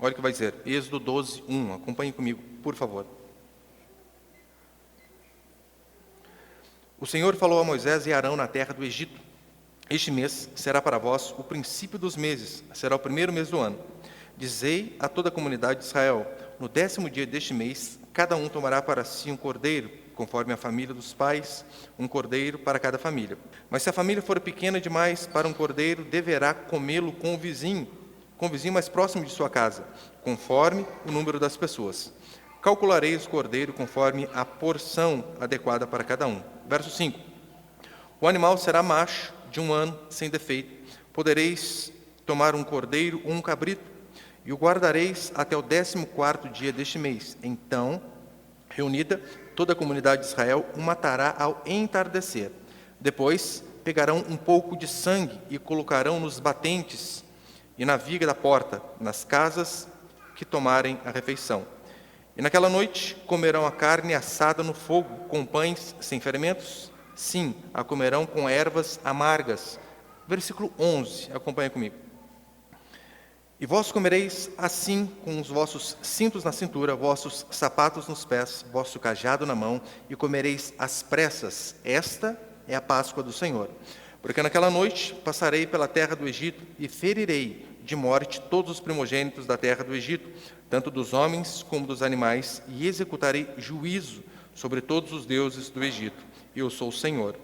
Olha o que vai dizer, Êxodo 12, 1. Acompanhe comigo, por favor. O Senhor falou a Moisés e Arão na terra do Egito: este mês será para vós o princípio dos meses, será o primeiro mês do ano. Dizei a toda a comunidade de Israel: no 10º dia deste mês, cada um tomará para si um cordeiro, conforme a família dos pais, um cordeiro para cada família. Mas se a família for pequena demais para um cordeiro, deverá comê-lo com o vizinho mais próximo de sua casa, conforme o número das pessoas. Calculareis o cordeiro conforme a porção adequada para cada um. Verso 5. O animal será macho, de 1 ano, sem defeito. Podereis tomar um cordeiro ou um cabrito, e o guardareis até o 14º dia deste mês. Então, reunida, toda a comunidade de Israel o matará ao entardecer. Depois, pegarão um pouco de sangue e colocarão nos batentes e na viga da porta, nas casas que tomarem a refeição. E naquela noite comerão a carne assada no fogo, com pães sem ferimentos. Sim, a comerão com ervas amargas. Versículo 11, acompanha comigo. E vós comereis assim, com os vossos cintos na cintura, vossos sapatos nos pés, vosso cajado na mão, e comereis às pressas. Esta é a Páscoa do Senhor. Porque naquela noite passarei pela terra do Egito e ferirei de morte todos os primogênitos da terra do Egito, tanto dos homens como dos animais, e executarei juízo sobre todos os deuses do Egito. Eu sou o Senhor.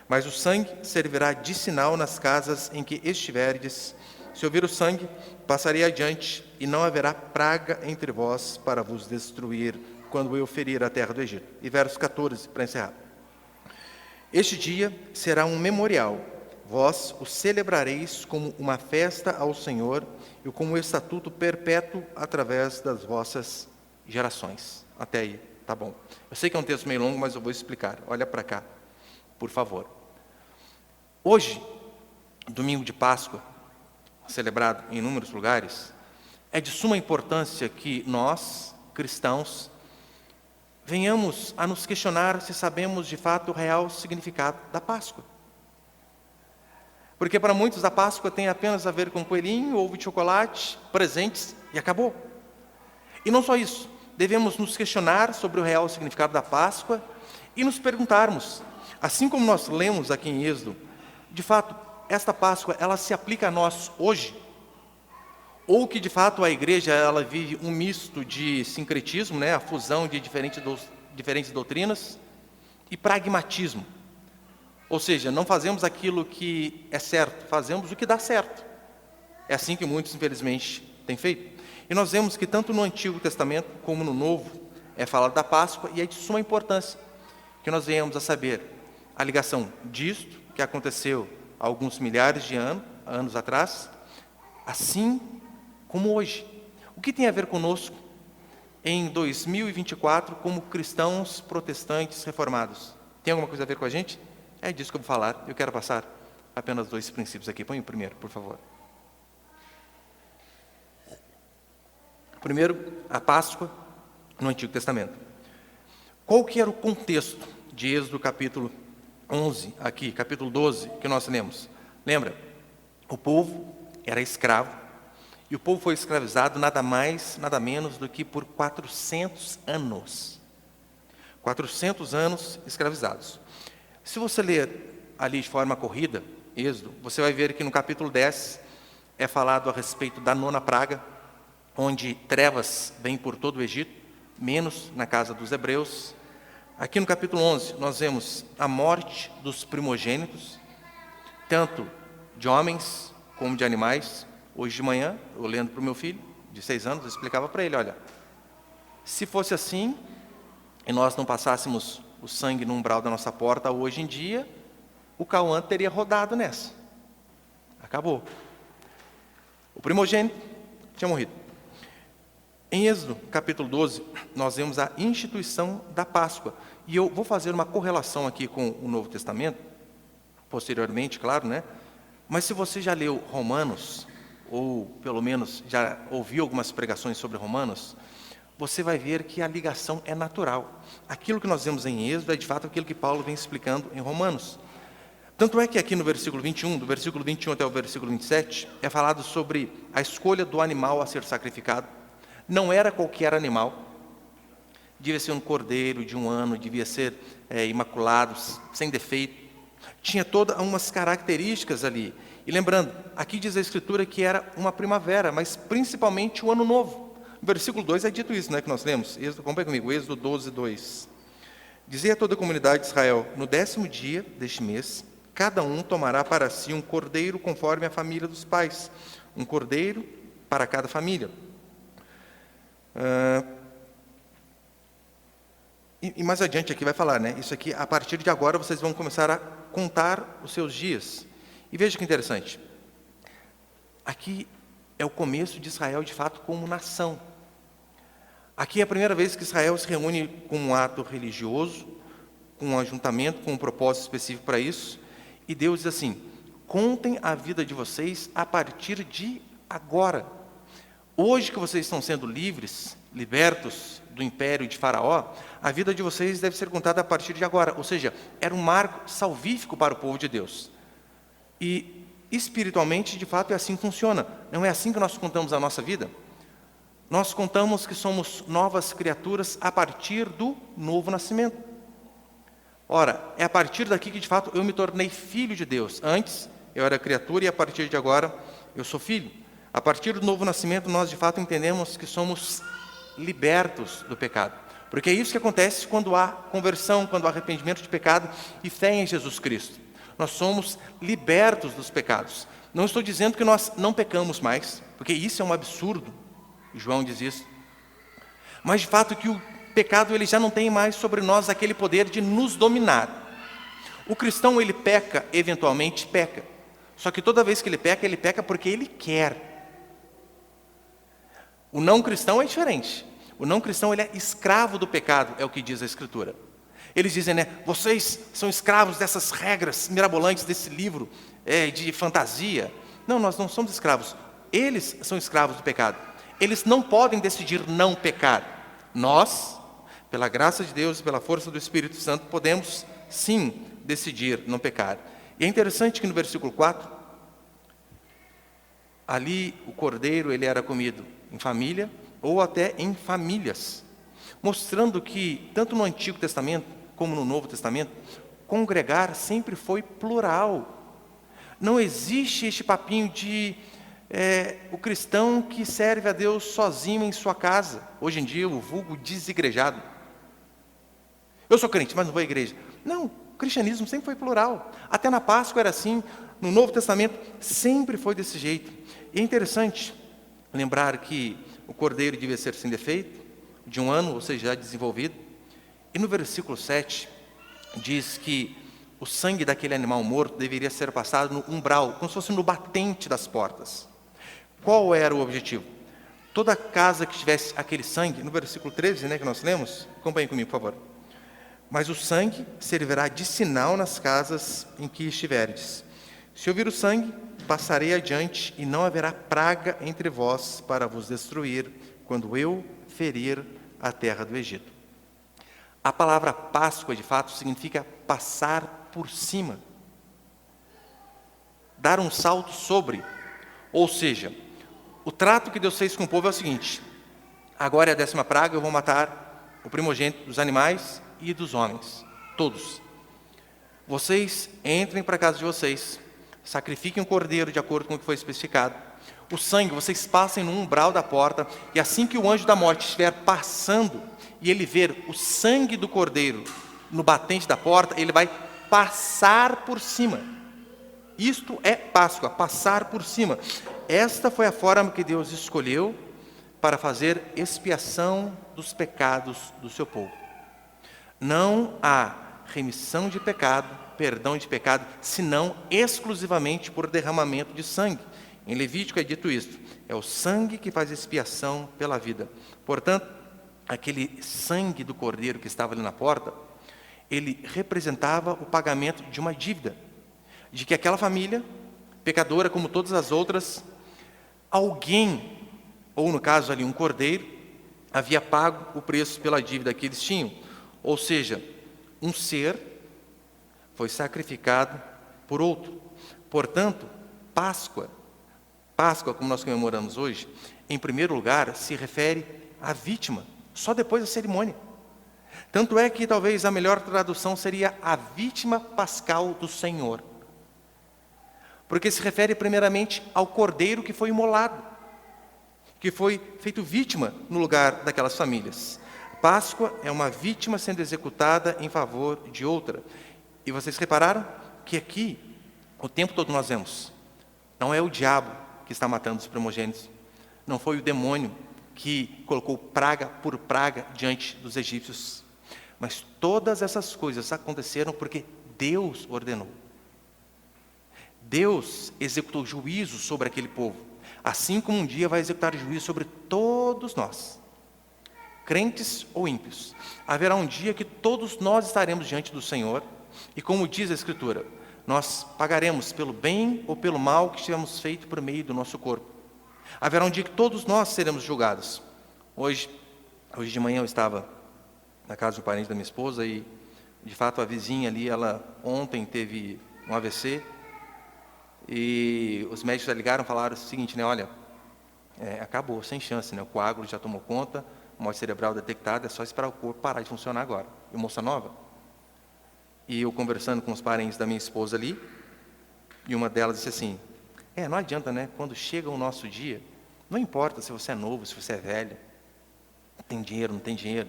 Mas o sangue servirá de sinal nas casas em que estiverdes. Se ouvir o sangue, passarei adiante, e não haverá praga entre vós para vos destruir, quando eu ferir a terra do Egito. E verso 14, para encerrar. Este dia será um memorial. Vós o celebrareis como uma festa ao Senhor e como um estatuto perpétuo através das vossas gerações. Até aí, tá bom. Eu sei que é um texto meio longo, mas eu vou explicar. Olha para cá, por favor. Hoje, domingo de Páscoa, celebrado em inúmeros lugares, é de suma importância que nós, cristãos, venhamos a nos questionar se sabemos de fato o real significado da Páscoa. Porque para muitos a Páscoa tem apenas a ver com coelhinho, ovo de chocolate, presentes e acabou. E não só isso, devemos nos questionar sobre o real significado da Páscoa e nos perguntarmos, assim como nós lemos aqui em Êxodo, de fato, esta Páscoa, ela se aplica a nós hoje? Ou que de fato a igreja, ela vive um misto de sincretismo, a fusão de diferentes doutrinas, e pragmatismo. Ou seja, não fazemos aquilo que é certo, fazemos o que dá certo. É assim que muitos, infelizmente, têm feito. E nós vemos que tanto no Antigo Testamento como no Novo é falado da Páscoa, e é de suma importância que nós venhamos a saber a ligação disto, que aconteceu há alguns milhares de anos atrás, assim como hoje. O que tem a ver conosco em 2024 como cristãos protestantes reformados? Tem alguma coisa a ver com a gente? É disso que eu vou falar. Eu quero passar apenas 2 princípios aqui. Põe o primeiro, por favor. Primeiro, a Páscoa no Antigo Testamento. Qual que era o contexto de Êxodo capítulo 11, aqui, capítulo 12, que nós lemos? Lembra? O povo era escravo, e o povo foi escravizado nada mais, nada menos do que por 400 anos. 400 anos escravizados. Se você ler ali de forma corrida, Êxodo, você vai ver que no capítulo 10 é falado a respeito da 9ª praga, onde trevas vêm por todo o Egito, menos na casa dos hebreus. Aqui no capítulo 11, nós vemos a morte dos primogênitos, tanto de homens como de animais. Hoje de manhã, eu lendo para o meu filho, de 6 anos, eu explicava para ele, olha, se fosse assim, e nós não passássemos o sangue no umbral da nossa porta hoje em dia, o Cauã teria rodado nessa. Acabou. O primogênito tinha morrido. Em Êxodo, capítulo 12, nós vemos a instituição da Páscoa. E eu vou fazer uma correlação aqui com o Novo Testamento, posteriormente, claro, Mas se você já leu Romanos, ou pelo menos já ouviu algumas pregações sobre Romanos, você vai ver que a ligação é natural. Aquilo que nós vemos em Êxodo é de fato aquilo que Paulo vem explicando em Romanos. Tanto é que aqui no versículo 21, do versículo 21 até o versículo 27, é falado sobre a escolha do animal a ser sacrificado. Não era qualquer animal, devia ser um cordeiro de 1 ano, devia ser imaculado, sem defeito. Tinha todas umas características ali. E lembrando, aqui diz a Escritura que era uma primavera, mas principalmente o ano novo. No versículo 2 é dito isso, né, que nós lemos. Acompanhe comigo, Êxodo 12, 2. Dizia a toda a comunidade de Israel: no 10º dia deste mês, cada um tomará para si um cordeiro conforme a família dos pais. Um cordeiro para cada família. E mais adiante aqui vai falar, né? Isso aqui, a partir de agora, vocês vão começar a contar os seus dias. E veja que interessante. Aqui é o começo de Israel, de fato, como nação. Aqui é a primeira vez que Israel se reúne com um ato religioso, com um ajuntamento, com um propósito específico para isso. E Deus diz assim: contem a vida de vocês a partir de agora. Hoje que vocês estão sendo livres, libertos do império de Faraó, a vida de vocês deve ser contada a partir de agora. Ou seja, era um marco salvífico para o povo de Deus. E espiritualmente, de fato, é assim que funciona. Não é assim que nós contamos a nossa vida? Nós contamos que somos novas criaturas a partir do novo nascimento. Ora, é a partir daqui que, de fato, eu me tornei filho de Deus. Antes, eu era criatura e, a partir de agora, eu sou filho. A partir do novo nascimento, nós, de fato, entendemos que somos libertos do pecado. Porque é isso que acontece quando há conversão, quando há arrependimento de pecado e fé em Jesus Cristo. Nós somos libertos dos pecados. Não estou dizendo que nós não pecamos mais, porque isso é um absurdo. João diz isso. Mas, de fato, que o pecado ele já não tem mais sobre nós aquele poder de nos dominar. O cristão, ele peca, eventualmente peca. Só que toda vez que ele peca porque ele quer. O não cristão é diferente. O não cristão, ele é escravo do pecado, é o que diz a Escritura. Eles dizem, né, vocês são escravos dessas regras mirabolantes desse livro de fantasia. Não, nós não somos escravos. Eles são escravos do pecado. Eles não podem decidir não pecar. Nós, pela graça de Deus e pela força do Espírito Santo, podemos, sim, decidir não pecar. E é interessante que no versículo 4, ali o cordeiro ele era comido em família ou até em famílias, mostrando que, tanto no Antigo Testamento como no Novo Testamento, congregar sempre foi plural. Não existe este papinho de o cristão que serve a Deus sozinho em sua casa. Hoje em dia, o vulgo desigrejado. Eu sou crente, mas não vou à igreja. Não, o cristianismo sempre foi plural. Até na Páscoa era assim, no Novo Testamento sempre foi desse jeito. E é interessante lembrar que o cordeiro devia ser sem defeito, de 1 ano, ou seja, já desenvolvido. E no versículo 7, diz que o sangue daquele animal morto deveria ser passado no umbral, como se fosse no batente das portas. Qual era o objetivo? Toda casa que tivesse aquele sangue, no versículo 13, né, que nós lemos, acompanhem comigo, por favor. Mas o sangue servirá de sinal nas casas em que estiverdes. Se ouvir o sangue, passarei adiante, e não haverá praga entre vós para vos destruir, quando eu ferir a terra do Egito. A palavra Páscoa, de fato, significa passar por cima. Dar um salto sobre. Ou seja, o trato que Deus fez com o povo é o seguinte: agora é a 10ª praga, eu vou matar o primogênito dos animais e dos homens, todos. Vocês entrem para a casa de vocês, sacrifiquem um cordeiro de acordo com o que foi especificado. O sangue, vocês passem no umbral da porta, e assim que o anjo da morte estiver passando, e ele ver o sangue do cordeiro no batente da porta, ele vai passar por cima. Isto é Páscoa, passar por cima. Esta foi a forma que Deus escolheu para fazer expiação dos pecados do seu povo. Não há remissão de pecado, perdão de pecado, senão exclusivamente por derramamento de sangue. Em Levítico é dito isso: é o sangue que faz expiação pela vida. Portanto, aquele sangue do cordeiro que estava ali na porta, ele representava o pagamento de uma dívida, de que aquela família, pecadora como todas as outras, alguém, ou no caso ali um cordeiro, havia pago o preço pela dívida que eles tinham. Ou seja, um ser foi sacrificado por outro. Portanto, Páscoa, como nós comemoramos hoje, em primeiro lugar, se refere a vítima, só depois da cerimônia. Tanto é que talvez a melhor tradução seria a vítima pascal do Senhor. Porque se refere primeiramente ao cordeiro que foi imolado, que foi feito vítima no lugar daquelas famílias. Páscoa é uma vítima sendo executada em favor de outra. E vocês repararam que aqui, o tempo todo nós vemos, não é o diabo que está matando os primogênitos, não foi o demônio que colocou praga por praga diante dos egípcios, mas todas essas coisas aconteceram porque Deus ordenou. Deus executou juízo sobre aquele povo, assim como um dia vai executar juízo sobre todos nós, crentes ou ímpios. Haverá um dia que todos nós estaremos diante do Senhor, e como diz a Escritura, nós pagaremos pelo bem ou pelo mal que tivermos feito por meio do nosso corpo. Haverá um dia que todos nós seremos julgados. Hoje de manhã eu estava na casa de um parente da minha esposa e, de fato, a vizinha ali, ela ontem teve um AVC e os médicos já ligaram e falaram o seguinte, né, olha, acabou, sem chance, né, o coágulo já tomou conta, morte cerebral detectada, é só esperar o corpo parar de funcionar agora. E moça nova? E eu conversando com os parentes da minha esposa ali, e uma delas disse assim, não adianta, né, quando chega o nosso dia, não importa se você é novo, se você é velho, tem dinheiro, não tem dinheiro.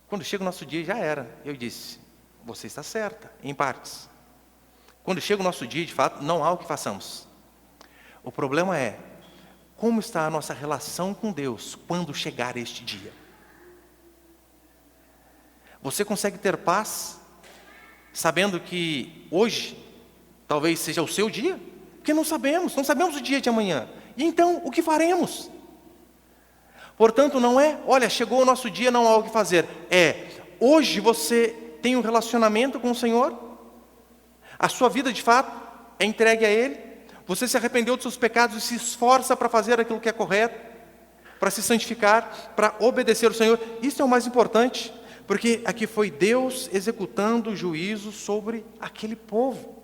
Quando chega o nosso dia, já era. Eu disse, você está certa, em partes. Quando chega o nosso dia, de fato, não há o que façamos. O problema é, como está a nossa relação com Deus quando chegar este dia? Você consegue ter paz sabendo que hoje talvez seja o seu dia? Porque não sabemos o dia de amanhã. E então, o que faremos? Portanto, não é, olha, chegou o nosso dia, não há o que fazer. Hoje você tem um relacionamento com o Senhor? A sua vida, de fato, é entregue a Ele? Você se arrependeu dos seus pecados e se esforça para fazer aquilo que é correto? Para se santificar, para obedecer ao Senhor? Isso é o mais importante, porque aqui foi Deus executando o juízo sobre aquele povo.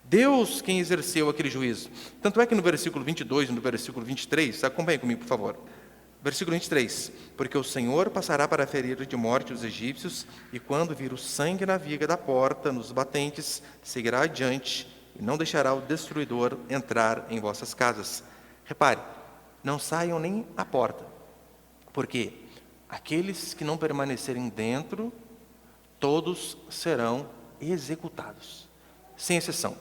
Deus quem exerceu aquele juízo. Tanto é que no versículo 22 e no versículo 23, acompanhe comigo, por favor. Versículo 23, porque o Senhor passará para ferir de morte os egípcios, e quando vir o sangue na viga da porta, nos batentes, seguirá adiante, e não deixará o destruidor entrar em vossas casas. Repare, não saiam nem à porta, porque aqueles que não permanecerem dentro, todos serão executados, sem exceção.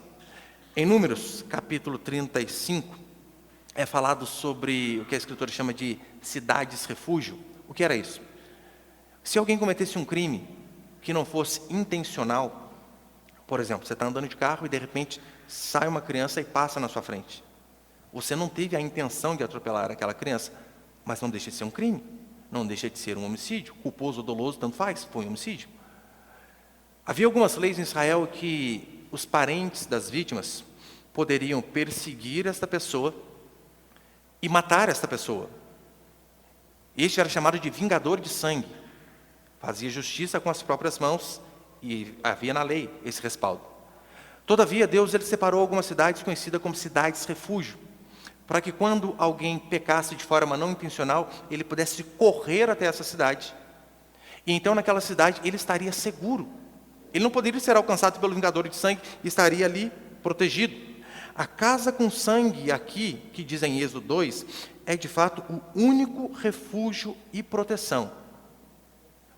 Em Números, capítulo 35, é falado sobre o que a Escritura chama de cidades-refúgio. O que era isso? Se alguém cometesse um crime que não fosse intencional, por exemplo, você está andando de carro e de repente sai uma criança e passa na sua frente. Você não teve a intenção de atropelar aquela criança, mas não deixa de ser um crime, não deixa de ser um homicídio, culposo ou doloso, tanto faz, foi um homicídio. Havia algumas leis em Israel que os parentes das vítimas poderiam perseguir esta pessoa e matar esta pessoa. Este era chamado de vingador de sangue. Fazia justiça com as próprias mãos e havia na lei esse respaldo. Todavia, Deus ele separou algumas cidades conhecidas como cidades-refúgio, para que quando alguém pecasse de forma não intencional, ele pudesse correr até essa cidade. E então, naquela cidade, ele estaria seguro. Ele não poderia ser alcançado pelo vingador de sangue e estaria ali protegido. A casa com sangue aqui, que diz em Êxodo 2, é de fato o único refúgio e proteção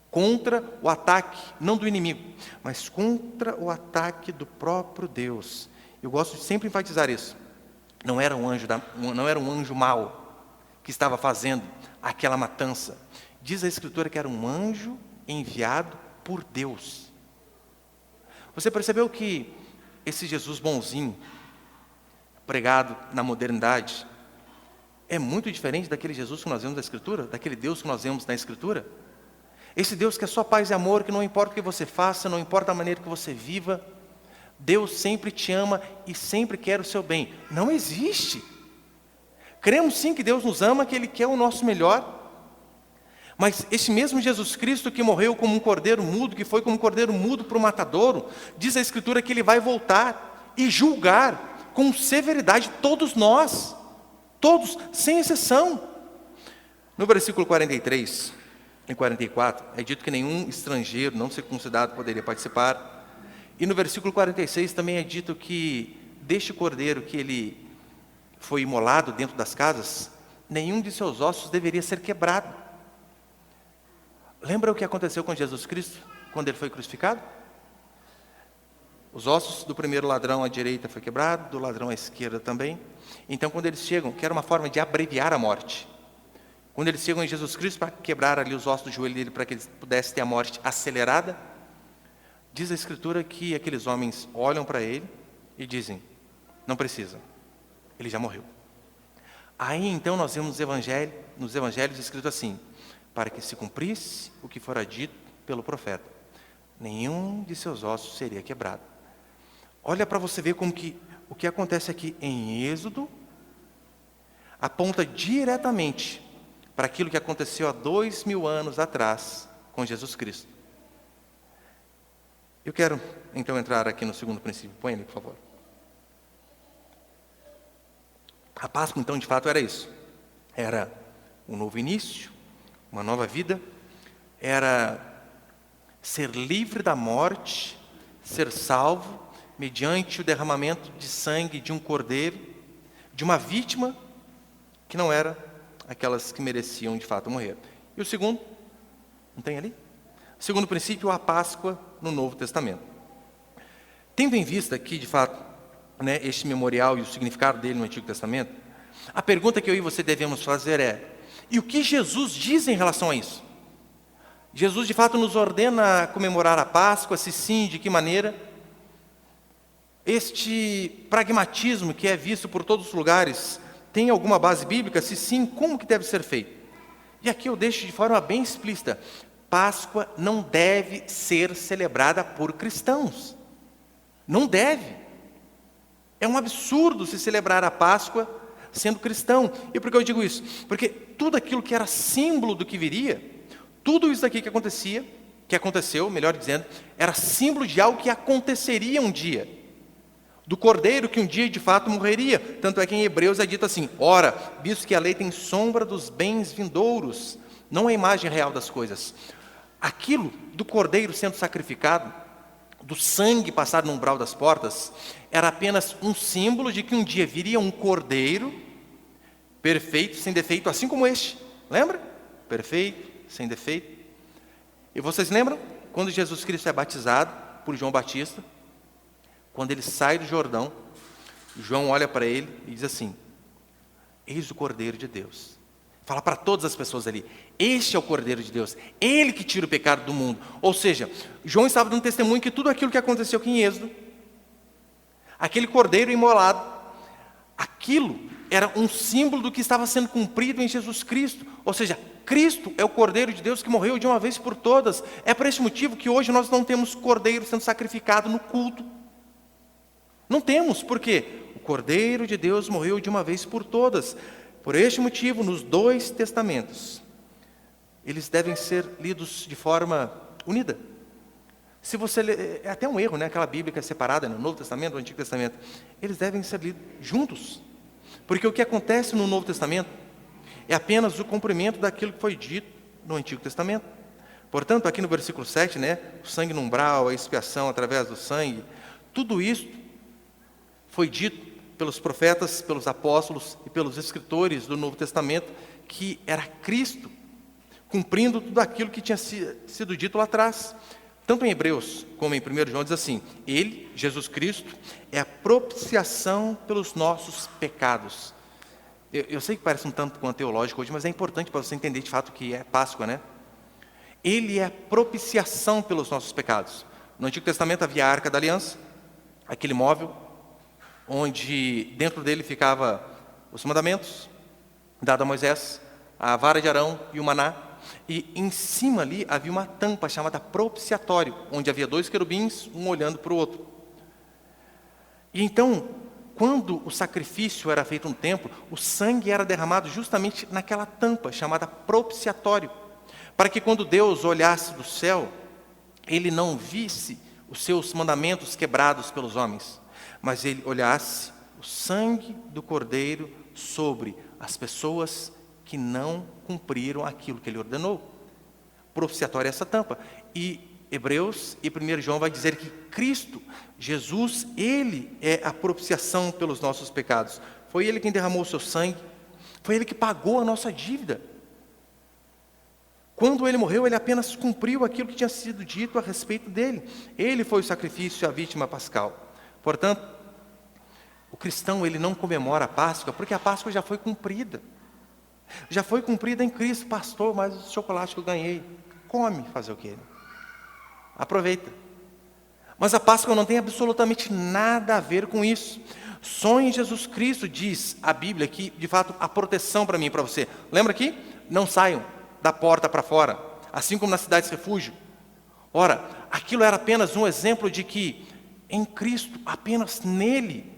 contra o ataque, não do inimigo, mas contra o ataque do próprio Deus. Eu gosto de sempre enfatizar isso. Não era um anjo mau que estava fazendo aquela matança. Diz a Escritura que era um anjo enviado por Deus. Você percebeu que esse Jesus bonzinho, pregado na modernidade, é muito diferente daquele Jesus que nós vemos na Escritura, daquele Deus que nós vemos na Escritura? Esse Deus que é só paz e amor, que não importa o que você faça, não importa a maneira que você viva, Deus sempre te ama e sempre quer o seu bem. Não existe. Cremos sim que Deus nos ama, que Ele quer o nosso melhor. Mas esse mesmo Jesus Cristo que morreu como um cordeiro mudo, que foi como um cordeiro mudo para o matadouro, diz a Escritura que Ele vai voltar e julgar com severidade todos nós, todos, sem exceção. No versículo 43 e 44, é dito que nenhum estrangeiro não circuncidado poderia participar. E no versículo 46 também é dito que deste cordeiro que ele foi imolado dentro das casas, nenhum de seus ossos deveria ser quebrado. Lembra o que aconteceu com Jesus Cristo quando ele foi crucificado? Os ossos do primeiro ladrão à direita foi quebrado, do ladrão à esquerda também. Então, quando eles chegam, que era uma forma de abreviar a morte, quando eles chegam em Jesus Cristo para quebrar ali os ossos do joelho dele, para que eles pudessem ter a morte acelerada, diz a Escritura que aqueles homens olham para ele e dizem: não precisa, ele já morreu. Aí então nós vemos nos evangelhos escrito assim: para que se cumprisse o que fora dito pelo profeta, nenhum de seus ossos seria quebrado. Olha para você ver como que o que acontece aqui em Êxodo aponta diretamente para aquilo que aconteceu há 2000 anos atrás com Jesus Cristo. Eu quero então entrar aqui no segundo princípio. Põe ele, por favor. A Páscoa, então, de fato era isso. Era um novo início, uma nova vida. Era ser livre da morte, ser salvo, mediante o derramamento de sangue de um cordeiro, de uma vítima que não era aquelas que mereciam de fato morrer. E o segundo, não tem ali? O segundo princípio, a Páscoa no Novo Testamento. Tendo em vista aqui, de fato, este memorial e o significado dele no Antigo Testamento, a pergunta que eu e você devemos fazer é: e o que Jesus diz em relação a isso? Jesus, de fato, nos ordena a comemorar a Páscoa, se sim, de que maneira? Este pragmatismo que é visto por todos os lugares tem alguma base bíblica? Se sim, como que deve ser feito? E aqui eu deixo de forma bem explícita: Páscoa não deve ser celebrada por cristãos. Não deve. É um absurdo se celebrar a Páscoa sendo cristão. E por que eu digo isso? Porque tudo aquilo que era símbolo do que viria, tudo isso aqui que aconteceu, melhor dizendo, era símbolo de algo que aconteceria um dia. Do cordeiro que um dia de fato morreria. Tanto é que em Hebreus é dito assim: ora, visto que a lei tem sombra dos bens vindouros, não é a imagem real das coisas. Aquilo do cordeiro sendo sacrificado, do sangue passado no umbral das portas, era apenas um símbolo de que um dia viria um cordeiro perfeito, sem defeito, assim como este. Lembra? Perfeito, sem defeito. E vocês lembram? Quando Jesus Cristo é batizado por João Batista, quando ele sai do Jordão, João olha para ele e diz assim: eis o Cordeiro de Deus. Fala para todas as pessoas ali: este é o Cordeiro de Deus, ele que tira o pecado do mundo. Ou seja, João estava dando testemunho que tudo aquilo que aconteceu aqui em Êxodo, aquele cordeiro imolado, aquilo era um símbolo do que estava sendo cumprido em Jesus Cristo. Ou seja, Cristo é o Cordeiro de Deus que morreu de uma vez por todas. É por esse motivo que hoje nós não temos cordeiro sendo sacrificado no culto. Não temos, porque o Cordeiro de Deus morreu de uma vez por todas. Por este motivo, nos dois testamentos, eles devem ser lidos de forma unida. Se você lê, é até um erro, aquela Bíblia que é separada, no Novo Testamento, no Antigo Testamento, eles devem ser lidos juntos. Porque o que acontece no Novo Testamento é apenas o cumprimento daquilo que foi dito no Antigo Testamento. Portanto, aqui no versículo 7, o sangue no umbral, a expiação através do sangue, tudo isso foi dito pelos profetas, pelos apóstolos e pelos escritores do Novo Testamento, que era Cristo, cumprindo tudo aquilo que tinha sido dito lá atrás. Tanto em Hebreus como em 1 João diz assim: ele, Jesus Cristo, é a propiciação pelos nossos pecados. Eu sei que parece um tanto quanto teológico hoje, mas é importante para você entender de fato o que é Páscoa, Ele é a propiciação pelos nossos pecados. No Antigo Testamento havia a Arca da Aliança, aquele móvel, onde dentro dele ficava os mandamentos, dado a Moisés, a vara de Arão e o maná, e em cima ali havia uma tampa chamada propiciatório, onde havia 2 querubins, um olhando para o outro. E então, quando o sacrifício era feito no templo, o sangue era derramado justamente naquela tampa chamada propiciatório, para que quando Deus olhasse do céu, ele não visse os seus mandamentos quebrados pelos homens, mas ele olhasse o sangue do Cordeiro sobre as pessoas que não cumpriram aquilo que ele ordenou. Propiciatória é essa tampa. E Hebreus e 1 João vai dizer que Cristo, Jesus, Ele é a propiciação pelos nossos pecados. Foi Ele quem derramou o seu sangue, foi Ele que pagou a nossa dívida. Quando Ele morreu, Ele apenas cumpriu aquilo que tinha sido dito a respeito dele. Ele foi o sacrifício e a vítima pascal. Portanto, o cristão, ele não comemora a Páscoa, porque a Páscoa já foi cumprida. Já foi cumprida em Cristo. Pastor, mas o chocolate que eu ganhei, come, fazer o quê? Aproveita. Mas a Páscoa não tem absolutamente nada a ver com isso. Só em Jesus Cristo diz a Bíblia que, de fato, a proteção para mim e para você. Lembra aqui? Não saiam da porta para fora, assim como nas cidades de refúgio. Ora, aquilo era apenas um exemplo de que em Cristo, apenas nele,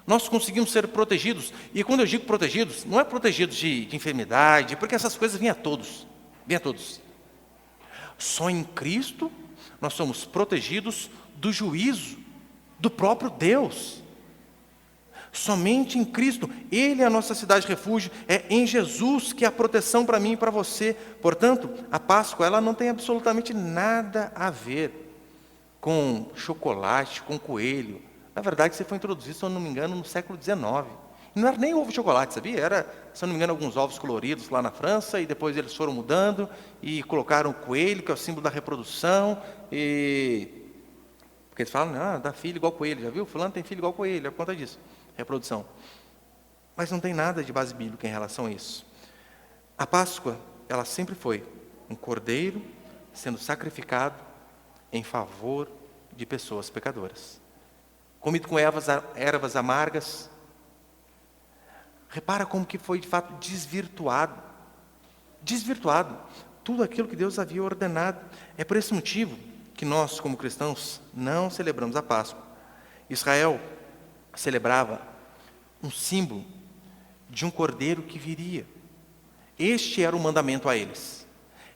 nós conseguimos ser protegidos. E quando eu digo protegidos, não é protegidos de enfermidade, porque essas coisas vêm a todos. Vêm a todos. Só em Cristo nós somos protegidos do juízo do próprio Deus. Somente em Cristo, Ele é a nossa cidade de refúgio, é em Jesus que há proteção para mim e para você. Portanto, a Páscoa, ela não tem absolutamente nada a ver com chocolate, com coelho. Na verdade, isso foi introduzido, se eu não me engano, no século XIX. E não era nem ovo de chocolate, sabia? Era, se eu não me engano, alguns ovos coloridos lá na França, e depois eles foram mudando, e colocaram o coelho, que é o símbolo da reprodução, porque eles falam, dá filho igual coelho, já viu? Fulano tem filho igual coelho, é por conta disso. Reprodução. Mas não tem nada de base bíblica em relação a isso. A Páscoa, ela sempre foi um cordeiro sendo sacrificado em favor de pessoas pecadoras. Comido com ervas amargas. Repara como que foi de fato desvirtuado. Desvirtuado tudo aquilo que Deus havia ordenado. É por esse motivo que nós, como cristãos, não celebramos a Páscoa. Israel celebrava um símbolo de um cordeiro que viria. Este era o mandamento a eles.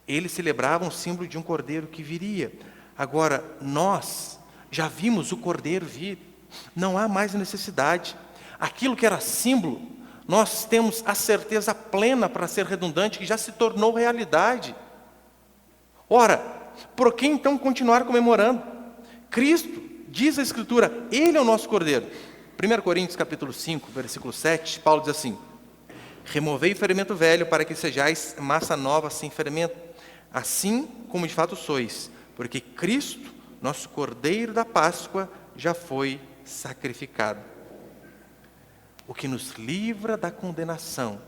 Eles celebravam o símbolo de um cordeiro que viria. Agora, nós já vimos o cordeiro vir. Não há mais necessidade. Aquilo que era símbolo, nós temos a certeza plena, para ser redundante, que já se tornou realidade. Ora, por que então continuar comemorando? Cristo, diz a Escritura, Ele é o nosso cordeiro. 1 Coríntios capítulo 5, versículo 7, Paulo diz assim: removei o fermento velho, para que sejais massa nova sem fermento, assim como de fato sois, porque Cristo, nosso cordeiro da Páscoa, já foi sacrificado. O que nos livra da condenação,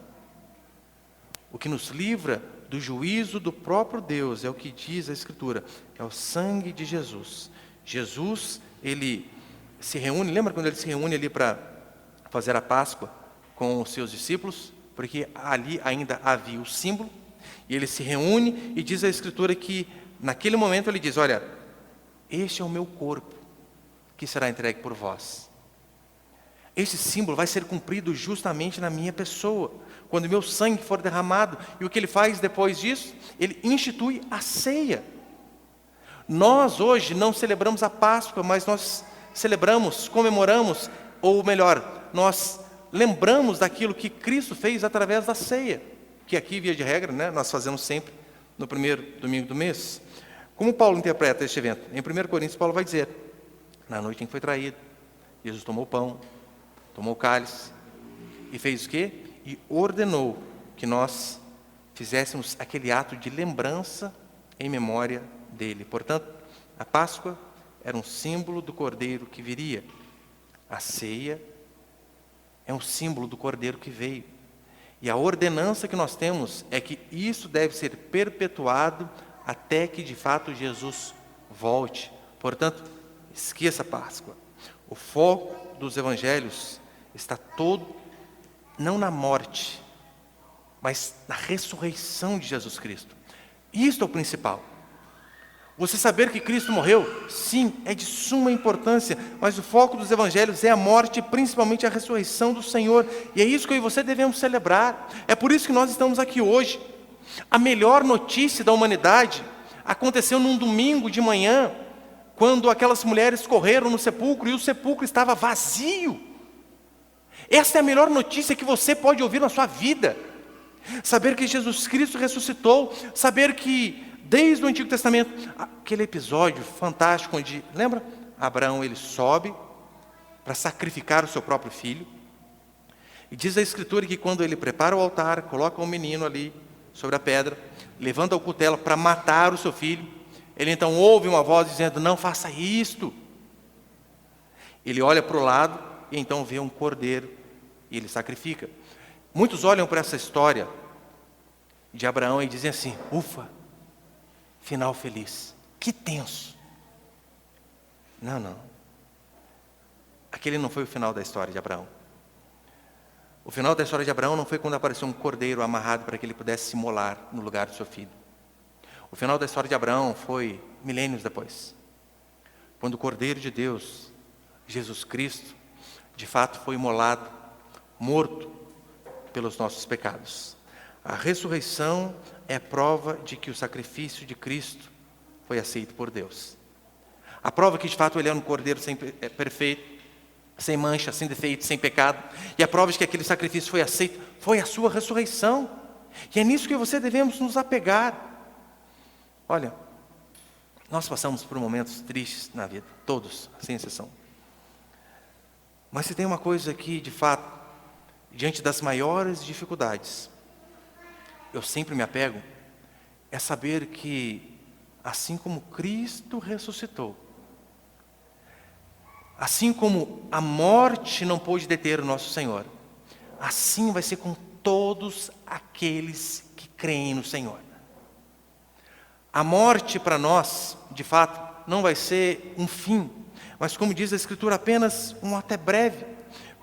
o que nos livra do juízo do próprio Deus, é o que diz a Escritura, é o sangue de Jesus. Jesus, Ele se reúne, lembra quando Ele se reúne ali para fazer a Páscoa com os seus discípulos? Porque ali ainda havia o símbolo, e Ele se reúne e diz a Escritura que naquele momento Ele diz, olha, este é o meu corpo, que será entregue por vós. Esse símbolo vai ser cumprido justamente na minha pessoa, quando o meu sangue for derramado. E o que Ele faz depois disso? Ele institui a ceia. Nós hoje não celebramos a Páscoa, mas nós celebramos, comemoramos, ou melhor, nós lembramos daquilo que Cristo fez através da ceia, que aqui, via de regra, nós fazemos sempre no primeiro domingo do mês. Como Paulo interpreta este evento? Em 1 Coríntios, Paulo vai dizer, na noite em que foi traído, Jesus tomou o pão, tomou o cálice, e fez o quê? E ordenou que nós fizéssemos aquele ato de lembrança em memória dele. Portanto, a Páscoa era um símbolo do cordeiro que viria. A ceia é um símbolo do cordeiro que veio. E a ordenança que nós temos é que isso deve ser perpetuado até que de fato Jesus volte. Portanto, esqueça a Páscoa. O foco dos evangelhos está todo, não na morte, mas na ressurreição de Jesus Cristo. Isto é o principal. Você saber que Cristo morreu, sim, é de suma importância, mas o foco dos evangelhos é a morte e principalmente a ressurreição do Senhor. E é isso que eu e você devemos celebrar. É por isso que nós estamos aqui hoje. A melhor notícia da humanidade aconteceu num domingo de manhã, quando aquelas mulheres correram no sepulcro e o sepulcro estava vazio. Essa é a melhor notícia que você pode ouvir na sua vida. saber que Jesus Cristo ressuscitou, saber que desde o Antigo Testamento, aquele episódio fantástico onde, lembra? Abraão, ele sobe para sacrificar o seu próprio filho, e diz a Escritura que quando ele prepara o altar, coloca o menino ali sobre a pedra, levanta o cutelo para matar o seu filho, ele então ouve uma voz dizendo, não faça isto. Ele olha para o lado e então vê um cordeiro e ele sacrifica. Muitos olham para essa história de Abraão e dizem assim, ufa, final feliz, que tenso. Não. Aquele não foi o final da história de Abraão. O final da história de Abraão não foi quando apareceu um cordeiro amarrado para que ele pudesse se imolar no lugar do seu filho. O final da história de Abraão foi milênios depois, quando o Cordeiro de Deus, Jesus Cristo, de fato foi imolado, morto pelos nossos pecados. A ressurreição é prova de que o sacrifício de Cristo foi aceito por Deus. A prova que de fato ele é um cordeiro perfeito, sem mancha, sem defeito, sem pecado. E a prova de que aquele sacrifício foi aceito foi a sua ressurreição. E é nisso que você devemos nos apegar. Olha, nós passamos por momentos tristes na vida, todos, sem exceção. Mas se tem uma coisa que, de fato, diante das maiores dificuldades, eu sempre me apego, é saber que, assim como Cristo ressuscitou, assim como a morte não pôde deter o nosso Senhor, assim vai ser com todos aqueles que creem no Senhor. A morte para nós, de fato, não vai ser um fim, mas como diz a Escritura, apenas um até breve.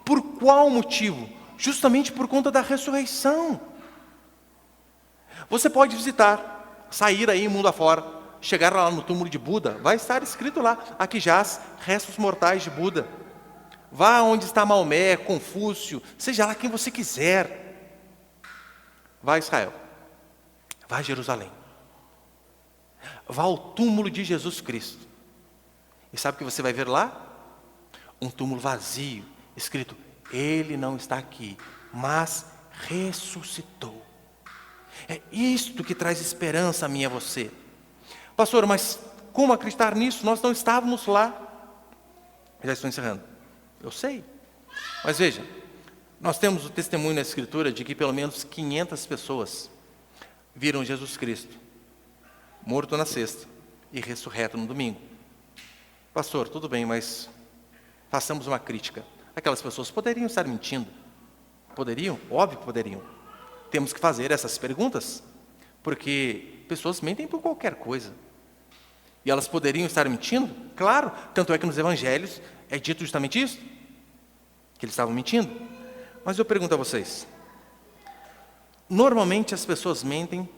Por qual motivo? Justamente por conta da ressurreição. Você pode visitar, sair aí mundo afora, chegar lá no túmulo de Buda, vai estar escrito lá, aqui jaz restos mortais de Buda. Vá onde está Maomé, Confúcio, seja lá quem você quiser. Vá a Israel, vá a Jerusalém. Vá ao túmulo de Jesus Cristo. E sabe o que você vai ver lá? Um túmulo vazio, escrito, Ele não está aqui, mas ressuscitou. É isto que traz esperança a mim e a você. Pastor, mas como acreditar nisso? Nós não estávamos lá. Já estou encerrando. Eu sei. Mas veja, nós temos o testemunho na Escritura de que pelo menos 500 pessoas viram Jesus Cristo morto na sexta e ressurreto no domingo. Pastor, tudo bem, mas façamos uma crítica. Aquelas pessoas poderiam estar mentindo? Poderiam? Óbvio que poderiam. Temos que fazer essas perguntas, porque pessoas mentem por qualquer coisa. E elas poderiam estar mentindo? Claro, tanto é que nos evangelhos é dito justamente isso, que eles estavam mentindo. Mas eu pergunto a vocês, normalmente as pessoas mentem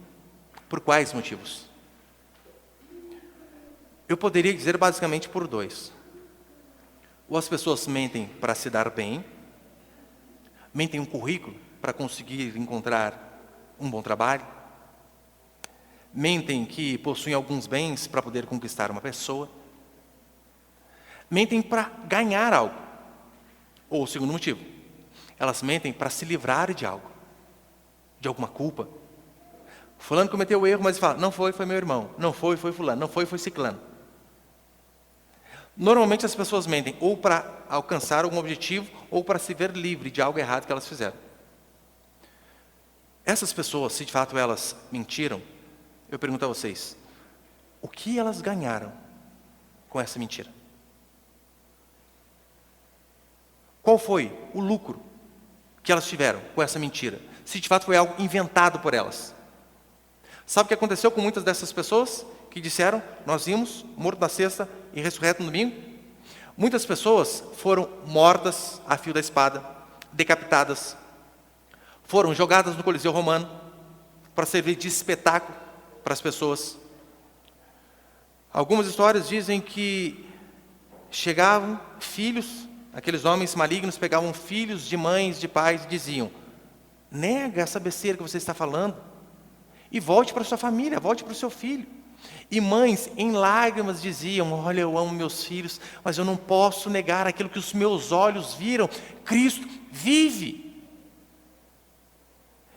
por quais motivos? Eu poderia dizer basicamente por dois. Ou as pessoas mentem para se dar bem, mentem um currículo para conseguir encontrar um bom trabalho, mentem que possuem alguns bens para poder conquistar uma pessoa, mentem para ganhar algo. Ou o segundo motivo, elas mentem para se livrar de algo, de alguma culpa. Fulano cometeu erro, mas fala, não foi meu irmão, não foi fulano, não foi ciclano. Normalmente as pessoas mentem ou para alcançar algum objetivo ou para se ver livre de algo errado que elas fizeram. Essas pessoas, se de fato elas mentiram, eu pergunto a vocês, o que elas ganharam com essa mentira? Qual foi o lucro que elas tiveram com essa mentira? Se de fato foi algo inventado por elas. Sabe o que aconteceu com muitas dessas pessoas que disseram, nós vimos morto na sexta e ressurreto no domingo? Muitas pessoas foram mortas a fio da espada, decapitadas, foram jogadas no Coliseu Romano para servir de espetáculo para as pessoas. Algumas histórias dizem que chegavam filhos, aqueles homens malignos pegavam filhos de mães, de pais e diziam, nega essa besteira que você está falando e volte para sua família, volte para o seu filho. E mães em lágrimas diziam, olha, eu amo meus filhos, mas eu não posso negar aquilo que os meus olhos viram, Cristo vive.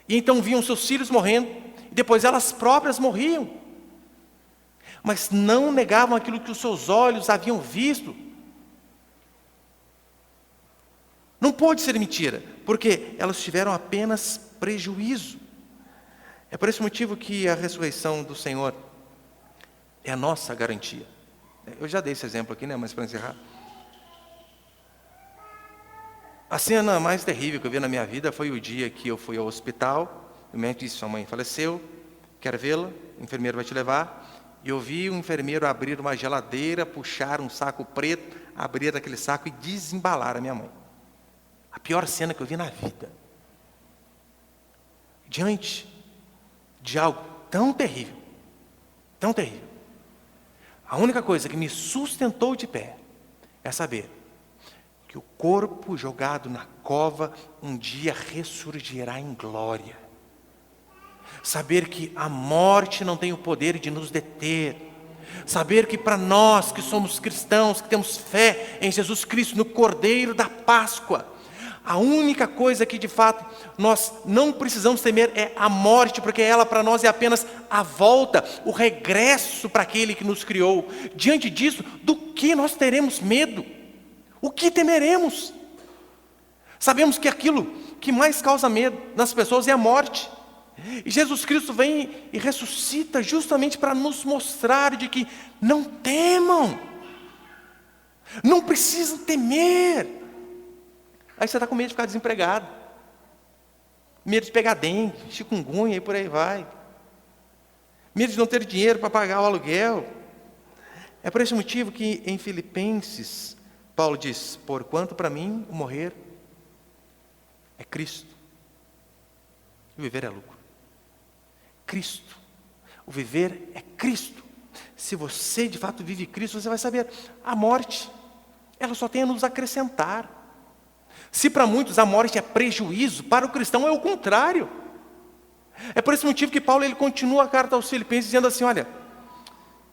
E então viam seus filhos morrendo, e depois elas próprias morriam. Mas não negavam aquilo que os seus olhos haviam visto. Não pode ser mentira, porque elas tiveram apenas prejuízo. É por esse motivo que a ressurreição do Senhor é a nossa garantia. Eu já dei esse exemplo aqui, né? Mas para encerrar. A cena mais terrível que eu vi na minha vida foi o dia que eu fui ao hospital. O médico disse: sua mãe faleceu, quer vê-la? O enfermeiro vai te levar. E eu vi o enfermeiro abrir uma geladeira, puxar um saco preto, abrir aquele saco e desembalar a minha mãe. A pior cena que eu vi na vida. Diante de algo tão terrível, a única coisa que me sustentou de pé é saber que o corpo jogado na cova um dia ressurgirá em glória. Saber que a morte não tem o poder de nos deter. Saber que para nós que somos cristãos, que temos fé em Jesus Cristo, no Cordeiro da Páscoa, a única coisa que de fato nós não precisamos temer é a morte, porque ela para nós é apenas a volta, o regresso para aquele que nos criou. Diante disso, do que nós teremos medo? O que temeremos? Sabemos que aquilo que mais causa medo nas pessoas é a morte. E Jesus Cristo vem e ressuscita justamente para nos mostrar de que não temam, não precisam temer. Aí você está com medo de ficar desempregado, medo de pegar dengue, chikungunya e por aí vai, medo de não ter dinheiro para pagar o aluguel. É por esse motivo que em Filipenses, Paulo diz: porquanto para mim o morrer é Cristo, e o viver é lucro. Cristo, o viver é Cristo. Se você de fato vive Cristo, você vai saber, a morte, ela só tem a nos acrescentar. Se para muitos a morte é prejuízo, para o cristão é o contrário. É por esse motivo que Paulo ele continua a carta aos Filipenses dizendo assim: olha,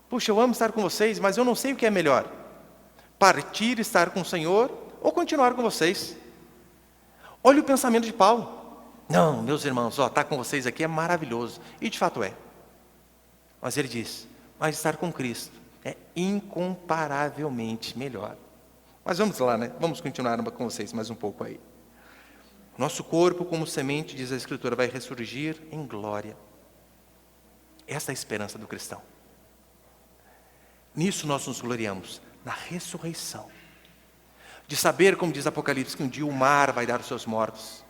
puxa, eu amo estar com vocês, mas eu não sei o que é melhor, partir e estar com o Senhor ou continuar com vocês. Olha o pensamento de Paulo. Não, meus irmãos, estar com vocês aqui é maravilhoso, e de fato é. Mas ele diz, mas estar com Cristo é incomparavelmente melhor. Mas vamos lá, né? Vamos continuar com vocês mais um pouco aí. Nosso corpo, como semente, diz a Escritura, vai ressurgir em glória. Essa é a esperança do cristão. Nisso nós nos gloriamos, na ressurreição. De saber, como diz Apocalipse, que um dia o mar vai dar os seus mortos.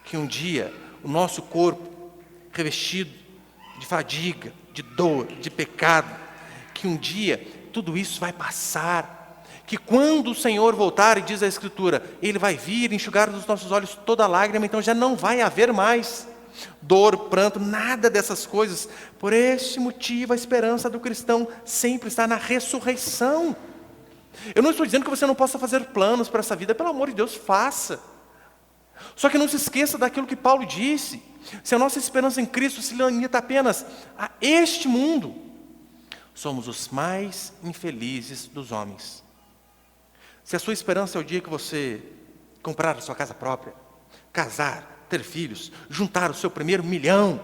Que um dia o nosso corpo, revestido de fadiga, de dor, de pecado, que um dia tudo isso vai passar. Que quando o Senhor voltar, e diz a Escritura, Ele vai vir enxugar dos nossos olhos toda lágrima, então já não vai haver mais dor, pranto, nada dessas coisas. Por este motivo, a esperança do cristão sempre está na ressurreição. Eu não estou dizendo que você não possa fazer planos para essa vida, pelo amor de Deus, faça. Só que não se esqueça daquilo que Paulo disse: se a nossa esperança em Cristo se limita apenas a este mundo, somos os mais infelizes dos homens. Se a sua esperança é o dia que você comprar a sua casa própria, casar, ter filhos, juntar o seu primeiro 1 milhão,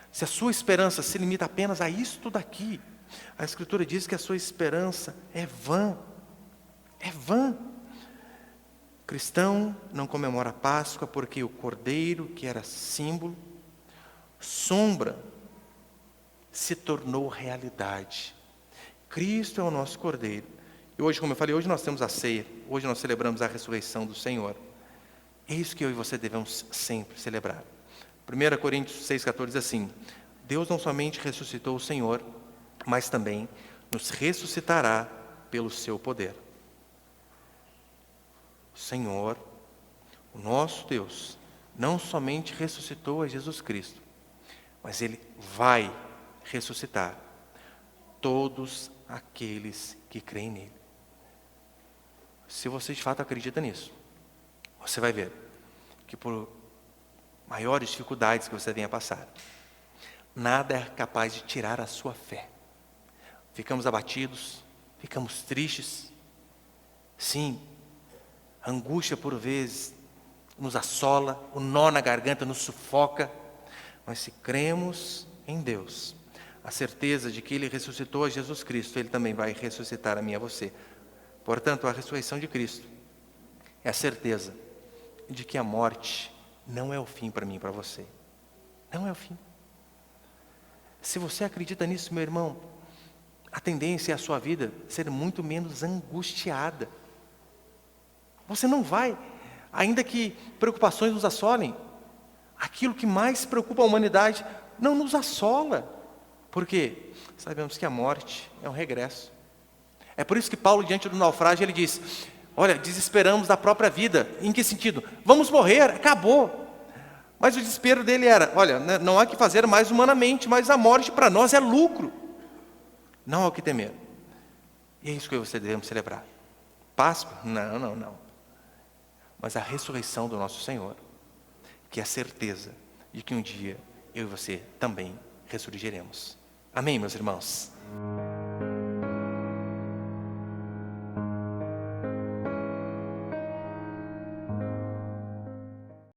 se a sua esperança se limita apenas a isto daqui, a Escritura diz que a sua esperança é vã. É vã. O cristão não comemora a Páscoa porque o cordeiro, que era símbolo, sombra, se tornou realidade. Cristo é o nosso cordeiro. E hoje, como eu falei, hoje nós temos a ceia, hoje nós celebramos a ressurreição do Senhor. É isso que eu e você devemos sempre celebrar. 1 Coríntios 6,14 diz assim: Deus não somente ressuscitou o Senhor, mas também nos ressuscitará pelo seu poder. O Senhor, o nosso Deus, não somente ressuscitou a Jesus Cristo, mas Ele vai ressuscitar todos aqueles que creem nele. Se você de fato acredita nisso, você vai ver que por maiores dificuldades que você venha passar, nada é capaz de tirar a sua fé. Ficamos abatidos, ficamos tristes. Sim, a angústia por vezes nos assola, o nó na garganta nos sufoca. Mas se cremos em Deus, a certeza de que Ele ressuscitou a Jesus Cristo, Ele também vai ressuscitar a mim e a você. Portanto, a ressurreição de Cristo é a certeza de que a morte não é o fim para mim e para você. Não é o fim. Se você acredita nisso, meu irmão, a tendência é a sua vida ser muito menos angustiada. Você não vai, ainda que preocupações nos assolem, aquilo que mais preocupa a humanidade não nos assola. Por quê? Sabemos que a morte é um regresso. É por isso que Paulo, diante do naufrágio, ele diz: olha, desesperamos da própria vida. Em que sentido? Vamos morrer, acabou. Mas o desespero dele era: olha, não há que fazer mais humanamente, mas a morte para nós é lucro. Não há o que temer. E é isso que você devemos celebrar. Páscoa? Não. Mas a ressurreição do nosso Senhor, que é a certeza de que um dia eu e você também ressurgiremos. Amém, meus irmãos?